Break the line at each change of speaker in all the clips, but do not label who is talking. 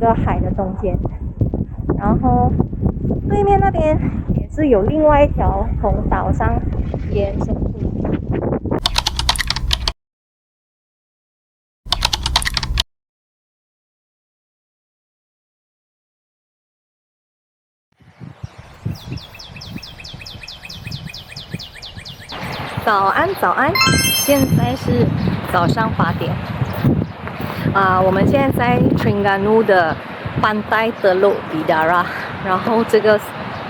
个海的中间，然后对面那边也是有另外一条从岛上延伸出。早安，早安！现在是早上8点。我们现在在 Terengganu 的Pantai Teluk Bidara， 然后这个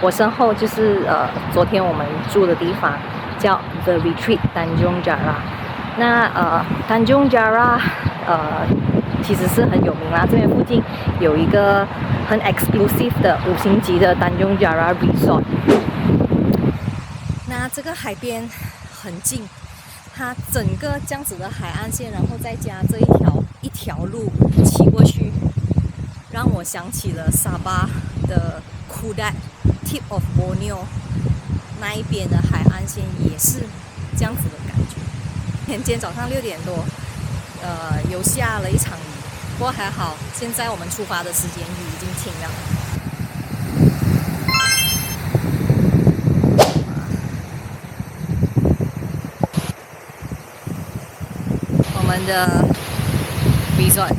我身后就是昨天我们住的地方，叫 The Retreat Tanjung Jara。那Tanjung Jara 其实是很有名啦，这边附近有一个很 exclusive 的5星级的 Tanjung Jara Resort。那这个海边很近，它整个这样子的海岸线，然后再加这一条路骑过去，让我想起了沙巴的 Kudat Tip of Borneo 那一边的海岸线也是这样子的感觉。今天早上6点多，有下了一场雨，不过还好，现在我们出发的时间雨已经停了。我们的 resort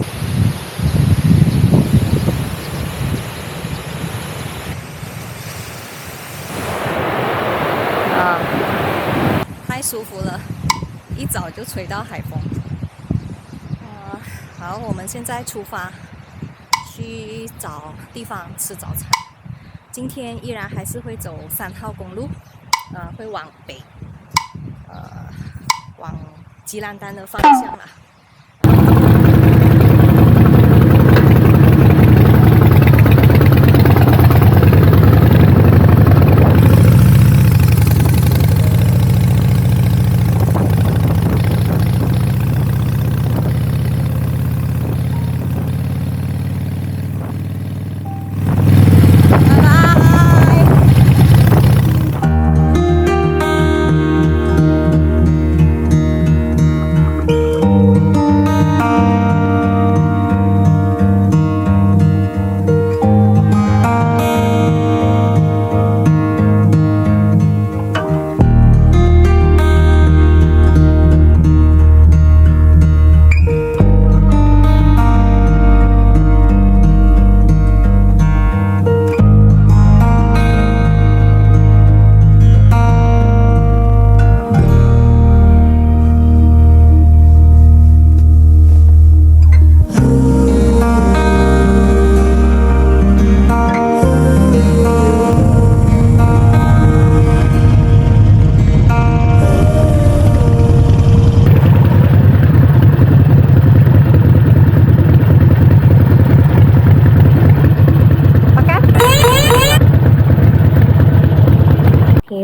太舒服了，一早就吹到海风。好，我们现在出发去找地方吃早餐。今天依然还是会走3号公路，会往北，往吉兰丹的方向啦。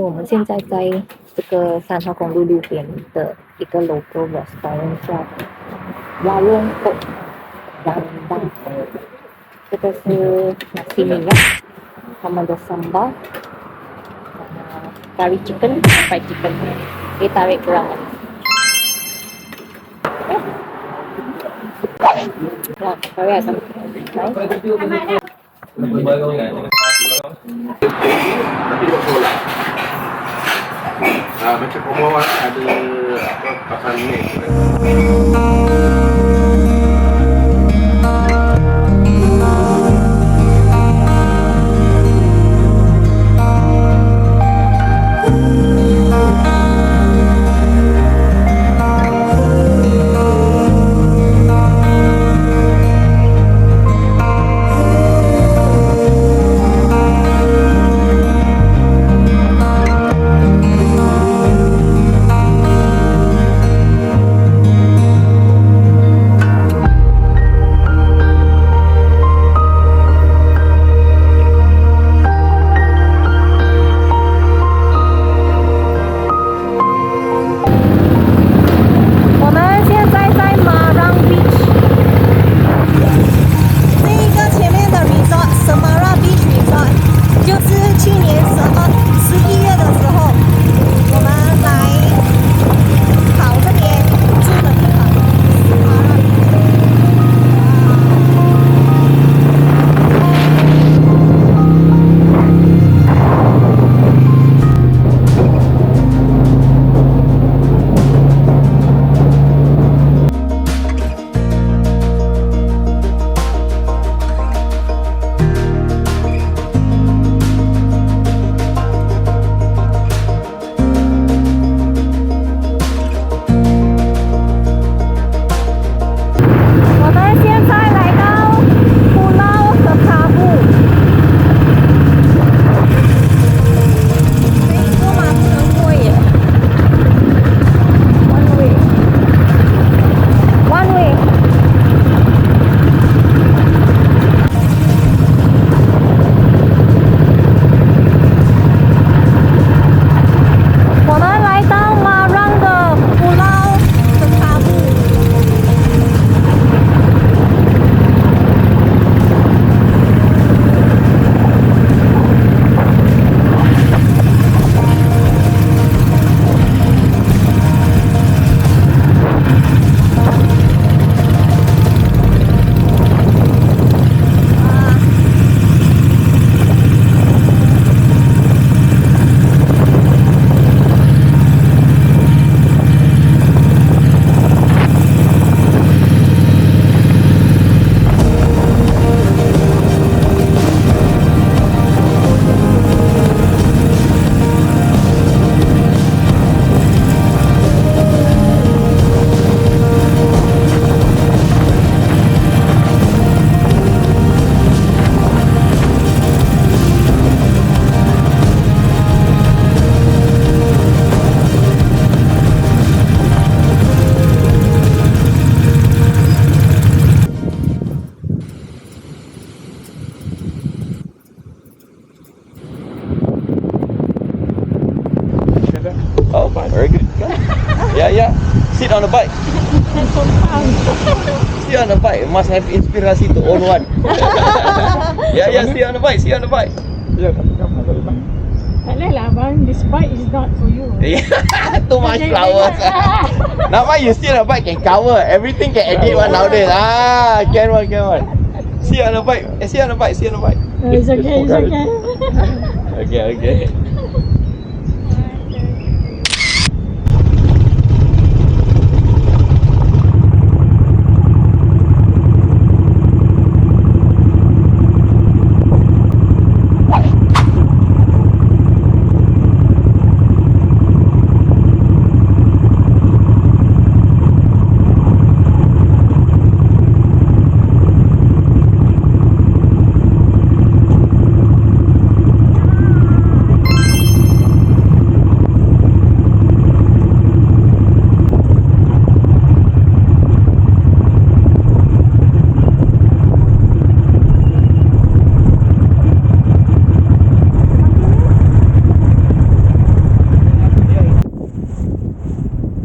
我们现在在这个3号公路路边的一个 local restaurant 叫 Warung Pok Dandang， 这个是 nasi minyak， 他们的 sambal， curry chicken， fried chicken， teh tarik kurang。Wah, curry asam.
Macam Komawat ada pasal ni.
on the bike. Stay on the bike. Must have inspirasi to own one. Yeah, stay on the bike. Stay on the bike.
Tak boleh lah bang, this bike is not for you.
Too much flowers. Now why you stay on the bike can cover everything, can edit one nowadays. Can one. See on the bike. See on the bike.
It's okay.
Okay.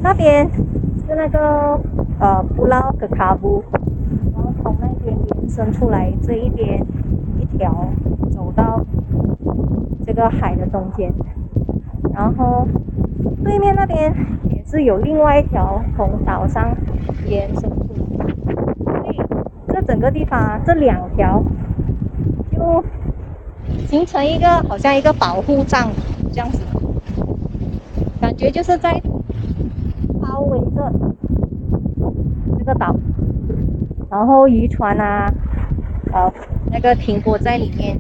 那边是那个布劳格卡布，然后从那边延伸出来这一边一条走到这个海的中间，然后对面那边也是有另外一条从岛上延伸出来，所以这整个地方这两条就形成一个好像一个保护障这样子，感觉就是在包围着这个岛，然后渔船啊，那个停泊在里面，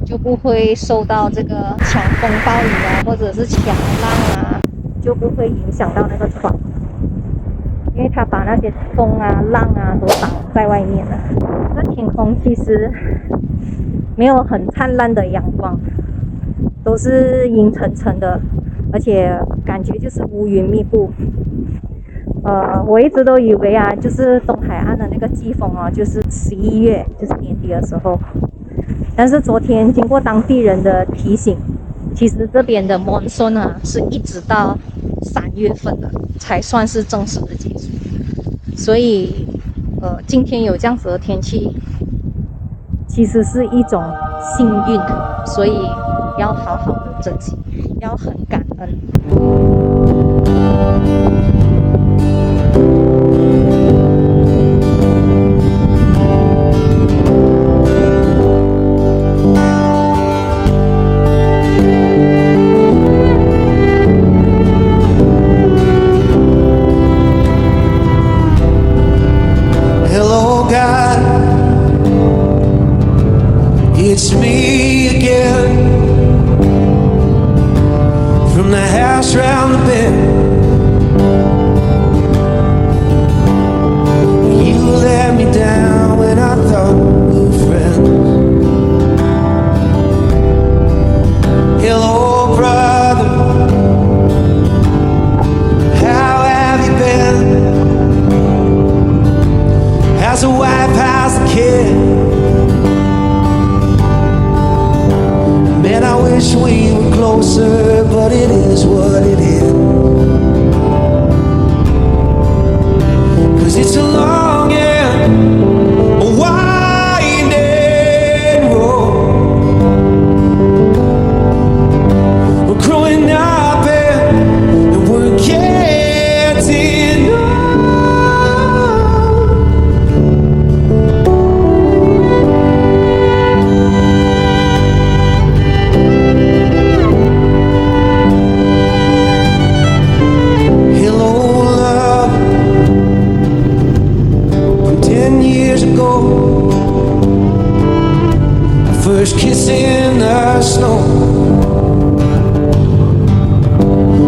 就不会受到这个强风暴雨啊，或者是强浪啊，就不会影响到那个船，因为它把那些风啊、浪啊都挡在外面了。那天空其实没有很灿烂的阳光，都是阴沉沉的，而且感觉就是乌云密布。我一直都以为啊，就是东海岸的那个季风啊，就是11月，就是年底的时候。但是昨天经过当地人的提醒，其实这边的 monsoon 啊，是一直到3月份的才算是正式的结束。所以，今天有这样子的天气，其实是一种幸运，所以要好好的珍惜，要很感恩。
Hello, God, it's me again. From the house round the bend, you let me down when I thought we were friends. Hello, brother, how have you been? How's the wife, how's the kid? Man, I wish we were closer, but it is what it is. 'Cause it's a long and a winding road. We're growing up and we're getting old. First kiss in the snow.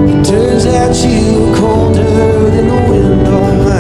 It turns out you were colder than the wind on my